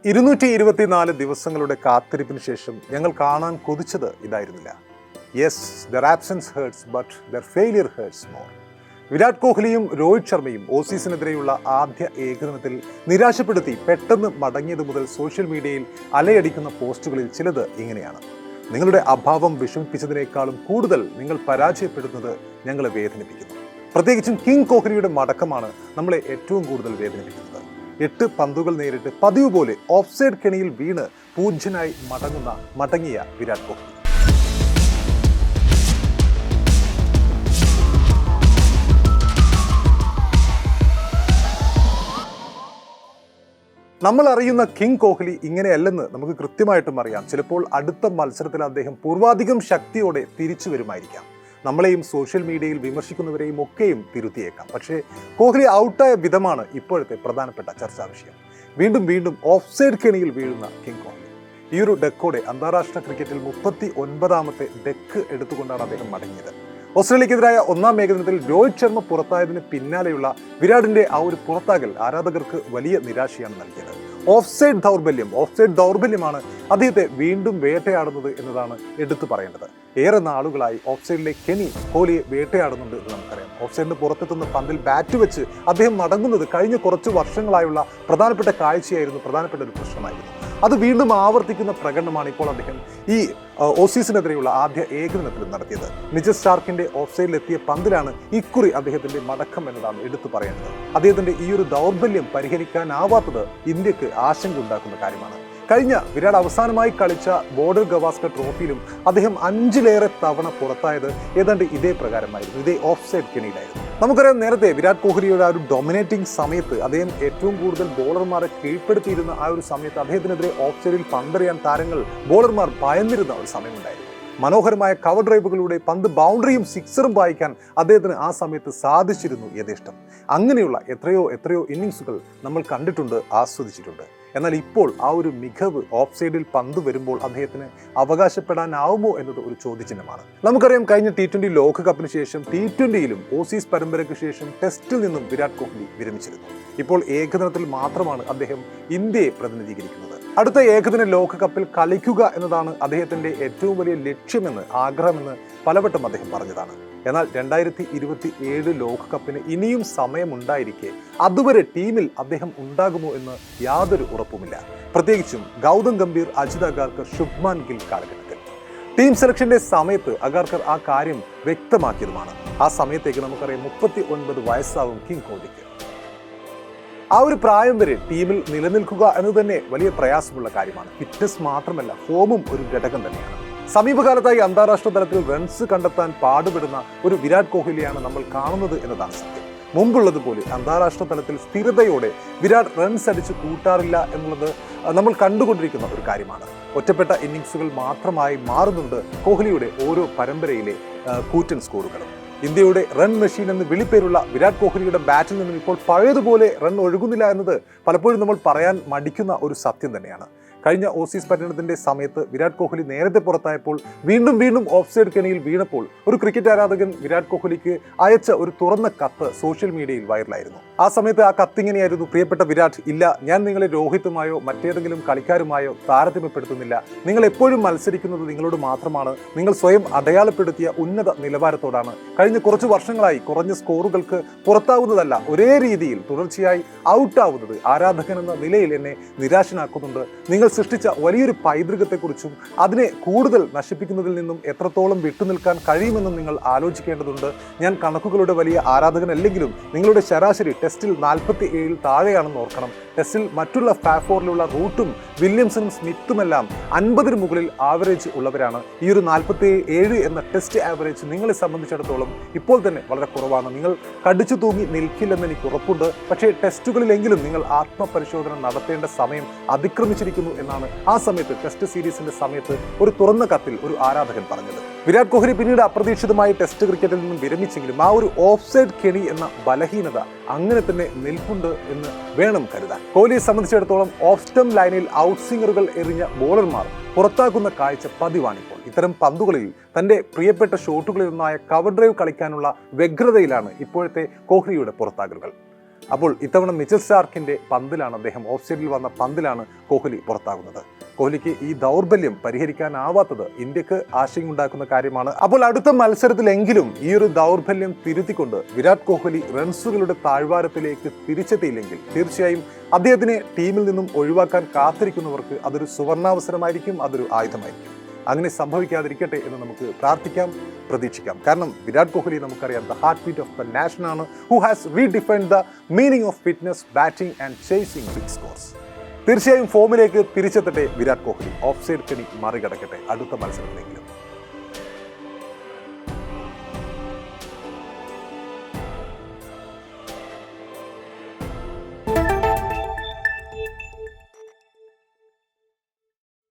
224 ദിവസങ്ങളുടെ കാത്തിരിപ്പിന് ശേഷം ഞങ്ങൾ കാണാൻ കൊതിച്ചത് ഇതായിരുന്നില്ല. Yes, their absence hurts, but their failure hurts more. Virat കോഹ്ലിയും രോഹിത് ശർമ്മയും ഓസീസിനെതിരെയുള്ള ആദ്യ ഏകദിനത്തിൽ നിരാശപ്പെടുത്തി പെട്ടെന്ന് മടങ്ങിയത് മുതൽ സോഷ്യൽ മീഡിയയിൽ അലയടിക്കുന്ന പോസ്റ്റുകളിൽ ചിലത് ഇങ്ങനെയാണ്: നിങ്ങളുടെ അഭാവം വിഷമിപ്പിച്ചതിനേക്കാളും കൂടുതൽ നിങ്ങൾ പരാജയപ്പെടുന്നത് ഞങ്ങളെ വേദനിപ്പിക്കുന്നു. പ്രത്യേകിച്ചും കിങ് കോഹ്ലിയുടെ മടക്കമാണ് നമ്മളെ ഏറ്റവും കൂടുതൽ വേദനിപ്പിക്കുന്നത്. 8 പന്തുകൾ നേരിട്ട് പതിവ് പോലെ ഓഫ്സൈഡ് കെണിയിൽ വീണ് പൂജ്യനായി മടങ്ങിയ വിരാട് കോഹ്ലി. നമ്മൾ അറിയുന്ന കിങ് കോഹ്ലി ഇങ്ങനെയല്ലെന്ന് നമുക്ക് കൃത്യമായിട്ടും അറിയാം. ചിലപ്പോൾ അടുത്ത മത്സരത്തിൽ അദ്ദേഹം പൂർവാധികം ശക്തിയോടെ തിരിച്ചു വരുമായിരിക്കാം. നമ്മളെയും സോഷ്യൽ മീഡിയയിൽ വിമർശിക്കുന്നവരെയും ഒക്കെയും തിരുത്തിയേക്കാം. പക്ഷേ കോഹ്ലി ഔട്ടായ വിധമാണ് ഇപ്പോഴത്തെ പ്രധാനപ്പെട്ട ചർച്ചാ വിഷയം. വീണ്ടും ഓഫ്സൈഡ് കെണിയിൽ വീഴുന്ന കിങ് കോഹ്ലി. ഈ ഒരു ഡെക്കോടെ അന്താരാഷ്ട്ര ക്രിക്കറ്റിൽ 39ാമത്തെ ഡെക്ക് എടുത്തുകൊണ്ടാണ് അദ്ദേഹം മടങ്ങിയത്. ഓസ്ട്രേലിയക്കെതിരായ 1-ാം ഏകദിനത്തിൽ രോഹിത് ശർമ്മ പുറത്തായതിന് പിന്നാലെയുള്ള വിരാടിന്റെ ആ ഒരു പുറത്താകൽ ആരാധകർക്ക് വലിയ നിരാശയാണ് നൽകിയത്. ഓഫ്സൈഡ് ദൗർബല്യമാണ് അദ്ദേഹത്തെ വീണ്ടും വേട്ടയാടുന്നത് എന്നതാണ് എടുത്തു പറയേണ്ടത്. ഏറെ നാളുകളായി ഓഫ്സൈഡിലെ കെണി കോഹ്ലിയെ വേട്ടയാടുന്നുണ്ട് എന്ന് നമുക്കറിയാം. ഓഫ്സൈഡിന് പുറത്തെത്തുന്ന പന്തിൽ ബാറ്റ് വെച്ച് അദ്ദേഹം മടങ്ങുന്നത് കഴിഞ്ഞ കുറച്ച് വർഷങ്ങളായുള്ള പ്രധാനപ്പെട്ട കാഴ്ചയായിരുന്നു, പ്രധാനപ്പെട്ട ഒരു പ്രശ്നമായിരുന്നു. അത് വീണ്ടും ആവർത്തിക്കുന്ന പ്രകടനമാണ് ഇപ്പോൾ അദ്ദേഹം ഈ ഓസീസിനെതിരെയുള്ള ആദ്യ ഏകദിനത്തിൽ നടത്തിയത്. മിച്ചൽ സ്റ്റാർക്കിന്റെ ഓഫ്സൈഡിലെത്തിയ പന്തിലാണ് ഇക്കുറി അദ്ദേഹത്തിന്റെ മടക്കം എന്നതാണ് എടുത്തു പറയേണ്ടത്. അദ്ദേഹത്തിന്റെ ഈ ഒരു ദൗർബല്യം പരിഹരിക്കാനാവാത്തത് ഇന്ത്യക്ക് ആശങ്ക ഉണ്ടാക്കുന്ന കാര്യമാണ്. കഴിഞ്ഞ വിരാട് അവസാനമായി കളിച്ച ബോർഡർ ഗവാസ്കർ ട്രോഫിയിലും അദ്ദേഹം 5ലേറെ തവണ പുറത്തായത് ഏതാണ്ട് ഇതേ പ്രകാരമായിരുന്നു, ഇതേ ഓഫ്സൈഡ് കെണിയിലായിരുന്നു. നമുക്കറിയാം, നേരത്തെ വിരാട് കോഹ്ലിയുടെ ആ ഒരു ഡൊമിനേറ്റിംഗ് സമയത്ത് അദ്ദേഹം ഏറ്റവും കൂടുതൽ ബോളർമാരെ കീഴ്പ്പെടുത്തിയിരുന്ന ആ ഒരു സമയത്ത് അദ്ദേഹത്തിനെതിരെ ഓഫ്സൈഡിൽ പന്തെറിയാൻ ബോളർമാർ ഭയന്നിരുന്ന ഒരു സമയമുണ്ടായിരുന്നു. മനോഹരമായ കവർ ഡ്രൈവുകളിലൂടെ പന്ത് ബൗണ്ടറിയും സിക്സറും വായിക്കാൻ അദ്ദേഹത്തിന് ആ സമയത്ത് സാധിച്ചിരുന്നു യഥേഷ്ടം. അങ്ങനെയുള്ള എത്രയോ ഇന്നിങ്സുകൾ നമ്മൾ കണ്ടിട്ടുണ്ട്, ആസ്വദിച്ചിട്ടുണ്ട്. എന്നാൽ ഇപ്പോൾ ആ ഒരു മികവ് ഓഫ് സൈഡിൽ പന്ത് വരുമ്പോൾ അദ്ദേഹത്തിന് അവകാശപ്പെടാനാവുമോ എന്നത് ഒരു ചോദ്യചിഹ്നമാണ്. നമുക്കറിയാം, കഴിഞ്ഞ T20 ലോകകപ്പിന് ശേഷം T20യിലും ഓസീസ് പരമ്പരയ്ക്ക് ശേഷം ടെസ്റ്റിൽ നിന്നും വിരാട് കോഹ്ലി വിരമിച്ചിരുന്നു. ഇപ്പോൾ ഏകദിനത്തിൽ മാത്രമാണ് അദ്ദേഹം ഇന്ത്യയെ പ്രതിനിധീകരിക്കുന്നത്. അടുത്ത ഏകദിന ലോകകപ്പിൽ കളിക്കുക എന്നതാണ് അദ്ദേഹത്തിന്റെ ഏറ്റവും വലിയ ലക്ഷ്യമെന്ന്, ആഗ്രഹമെന്ന് പലവട്ടം അദ്ദേഹം പറഞ്ഞതാണ്. എന്നാൽ 2027 ലോകകപ്പിന് ഇനിയും സമയമുണ്ടായിരിക്കെ അതുവരെ ടീമിൽ അദ്ദേഹം ഉണ്ടാകുമോ എന്ന് യാതൊരു ഉറപ്പുമില്ല. പ്രത്യേകിച്ചും ഗൗതം ഗംഭീർ, അജിത് അഗാർക്കർ, ശുഭ്മാൻ ഗിൽ കാലഘട്ടത്തിൽ. ടീം സെലക്ഷന്റെ സമയത്ത് അഗാർക്കർ ആ കാര്യം വ്യക്തമാക്കിയതുമാണ്. ആ സമയത്തേക്ക് നമുക്കറിയാം 39 വയസ്സാവും കിങ് കോഹ്ലിക്ക്. ആ ഒരു പ്രായം വരെ ടീമിൽ നിലനിൽക്കുക എന്നത് തന്നെ വലിയ പ്രയാസമുള്ള കാര്യമാണ്. ഫിറ്റ്നസ് മാത്രമല്ല, ഫോമും ഒരു ഘടകം തന്നെയാണ്. സമീപകാലത്തായി അന്താരാഷ്ട്ര തലത്തിൽ റൺസ് കണ്ടെത്താൻ പാടുപെടുന്ന ഒരു വിരാട് കോഹ്ലിയാണ് നമ്മൾ കാണുന്നത് എന്നതാണ് സത്യം. മുമ്പുള്ളതുപോലെ അന്താരാഷ്ട്ര തലത്തിൽ സ്ഥിരതയോടെ വിരാട് റൺസ് അടിച്ച് കൂട്ടാറില്ല എന്നുള്ളത് നമ്മൾ കണ്ടുകൊണ്ടിരിക്കുന്ന ഒരു കാര്യമാണ്. ഒറ്റപ്പെട്ട ഇന്നിങ്സുകൾ മാത്രമായി മാറുന്നുണ്ട് കോഹ്ലിയുടെ ഓരോ പരമ്പരയിലെ കൂറ്റൻ സ്കോറുകളും. ഇന്ത്യയുടെ റൺ മെഷീൻ എന്ന് വിളിപ്പേരുള്ള വിരാട് കോഹ്ലിയുടെ ബാറ്റിൽ നിന്നും ഇപ്പോൾ പഴയതുപോലെ റൺ ഒഴുകുന്നില്ല എന്നത് പലപ്പോഴും നമ്മൾ പറയാൻ മടിക്കുന്ന ഒരു സത്യം തന്നെയാണ്. കഴിഞ്ഞ ഓസീസ് പര്യടനത്തിന്റെ സമയത്ത് വിരാട് കോഹ്ലി നേരത്തെ പുറത്തായപ്പോൾ വീണ്ടും ഓഫ്സൈഡ് കെണിയിൽ വീണപ്പോൾ ഒരു ക്രിക്കറ്റ് ആരാധകൻ വിരാട് കോഹ്ലിക്ക് അയച്ച ഒരു തുറന്ന കത്ത് സോഷ്യൽ മീഡിയയിൽ വൈറലായിരുന്നു. ആ സമയത്ത് ആ കത്തിങ്ങനെയായിരുന്നു: പ്രിയപ്പെട്ട വിരാട്, ഇല്ല, ഞാൻ നിങ്ങളെ രോഹിത്തുമായോ മറ്റേതെങ്കിലും കളിക്കാരുമായോ താരതമ്യപ്പെടുത്തുന്നില്ല. നിങ്ങൾ എപ്പോഴും മത്സരിക്കുന്നത് നിങ്ങളോട് മാത്രമാണ്. നിങ്ങൾ സ്വയം അടയാളപ്പെടുത്തിയ ഉന്നത നിലവാരത്തോടാണ്. കഴിഞ്ഞ കുറച്ച് വർഷങ്ങളായി കുറഞ്ഞ സ്കോറുകൾക്ക് പുറത്താവുന്നതല്ല, ഒരേ രീതിയിൽ തുടർച്ചയായി ഔട്ടാവുന്നത് ആരാധകൻ എന്ന നിലയിൽ എന്നെ നിരാശനാക്കുന്നുണ്ട്. നിങ്ങൾ സൃഷ്ടിച്ച വലിയൊരു പൈതൃകത്തെക്കുറിച്ചും അതിനെ കൂടുതൽ നശിപ്പിക്കുന്നതിൽ നിന്നും എത്രത്തോളം വിട്ടുനിൽക്കാൻ കഴിയുമെന്നും നിങ്ങൾ ആലോചിക്കേണ്ടതുണ്ട്. ഞാൻ കണക്കുകളുടെ വലിയ ആരാധകനല്ലെങ്കിലും നിങ്ങളുടെ ശരാശരി ടെസ്റ്റിൽ 47 താഴെയാണെന്ന് ഓർക്കണം. ടെസ്റ്റിൽ മറ്റുള്ള ഫാഫോറിലുള്ള റൂട്ടും വില്യംസണും സ്മിത്തുമെല്ലാം 50-ന് മുകളിൽ ആവറേജ് ഉള്ളവരാണ്. ഈ ഒരു 47 എന്ന ടെസ്റ്റ് ആവറേജ് നിങ്ങളെ സംബന്ധിച്ചിടത്തോളം ഇപ്പോൾ തന്നെ വളരെ കുറവാണ്. നിങ്ങൾ കടിച്ചു തൂങ്ങി നിൽക്കില്ലെന്ന് എനിക്ക് ഉറപ്പുണ്ട്. പക്ഷേ ടെസ്റ്റുകളിലെങ്കിലും നിങ്ങൾ ആത്മപരിശോധന നടത്തേണ്ട സമയം അതിക്രമിച്ചിരിക്കുന്നു എന്നാണ് ആ സമയത്ത് ടെസ്റ്റ് സീരീസിന്റെ സമയത്ത് ഒരു തുറന്ന കത്തിൽ ഒരു ആരാധകൻ പറഞ്ഞത്. വിരാട് കോഹ്ലി പിന്നീട് അപ്രതീക്ഷിതമായി ടെസ്റ്റ് ക്രിക്കറ്റിൽ നിന്നും വിരമിച്ചെങ്കിലും ആ ഒരു ഓഫ്സൈഡ് കെണി എന്ന ബലഹീനത അങ്ങനെ തന്നെ നിൽപ്പുണ്ട് എന്ന് വേണം കരുതാൻ. കോഹ്ലിയെ സംബന്ധിച്ചിടത്തോളം ഓഫ് സ്റ്റംപ് ലൈനിൽ ഔട്ട്സ്വിംഗറുകൾ എറിഞ്ഞ ബോളർമാർ പുറത്താക്കുന്ന കാഴ്ച പതിവാണിപ്പോൾ. ഇത്തരം പന്തുകളിൽ തന്റെ പ്രിയപ്പെട്ട ഷോട്ടുകളിൽ ഒന്നായ കവർ ഡ്രൈവ് കളിക്കാനുള്ള വ്യഗ്രതയിലാണ് ഇപ്പോഴത്തെ കോഹ്ലിയുടെ പുറത്താകലുകൾ. അപ്പോൾ ഇത്തവണ മിച്ചൽ സ്റ്റാർക്കിന്റെ പന്തിലാണ്, അദ്ദേഹം ഓഫ് സൈഡിൽ വന്ന പന്തിലാണ് കോഹ്ലി പുറത്താകുന്നത്. കോഹ്ലിക്ക് ഈ ദൗർബല്യം പരിഹരിക്കാനാവാത്തത് ഇന്ത്യക്ക് ആശങ്കയുണ്ടാക്കുന്ന കാര്യമാണ്. അപ്പോൾ അടുത്ത മത്സരത്തിലെങ്കിലും ഈ ഒരു ദൗർബല്യം തിരുത്തിക്കൊണ്ട് വിരാട് കോഹ്ലി റൺസുകളുടെ താഴ്വാരത്തിലേക്ക് തിരിച്ചെത്തിയില്ലെങ്കിൽ തീർച്ചയായും അദ്ദേഹത്തിനെ ടീമിൽ നിന്നും ഒഴിവാക്കാൻ കാത്തിരിക്കുന്നവർക്ക് അതൊരു സുവർണാവസരമായിരിക്കും, അതൊരു ആയുധമായിരിക്കും. അങ്ങനെ സംഭവിക്കാതിരിക്കട്ടെ എന്ന് നമുക്ക് പ്രാർത്ഥിക്കാം, പ്രതീക്ഷിക്കാം. കാരണം വിരാട് കോഹ്ലി നമുക്കറിയാം the heartbeat of the nation ആണ്, who has redefined the meaning of fitness, batting and chasing big scores. തീർച്ചയായും ഫോമിലേക്ക് തിരിച്ചെത്തട്ടെ വിരാട് കോഹ്ലി, ഓഫ് സൈഡ് കെണി മറികടക്കട്ടെ അടുത്ത മത്സരത്തിലെങ്കിലും.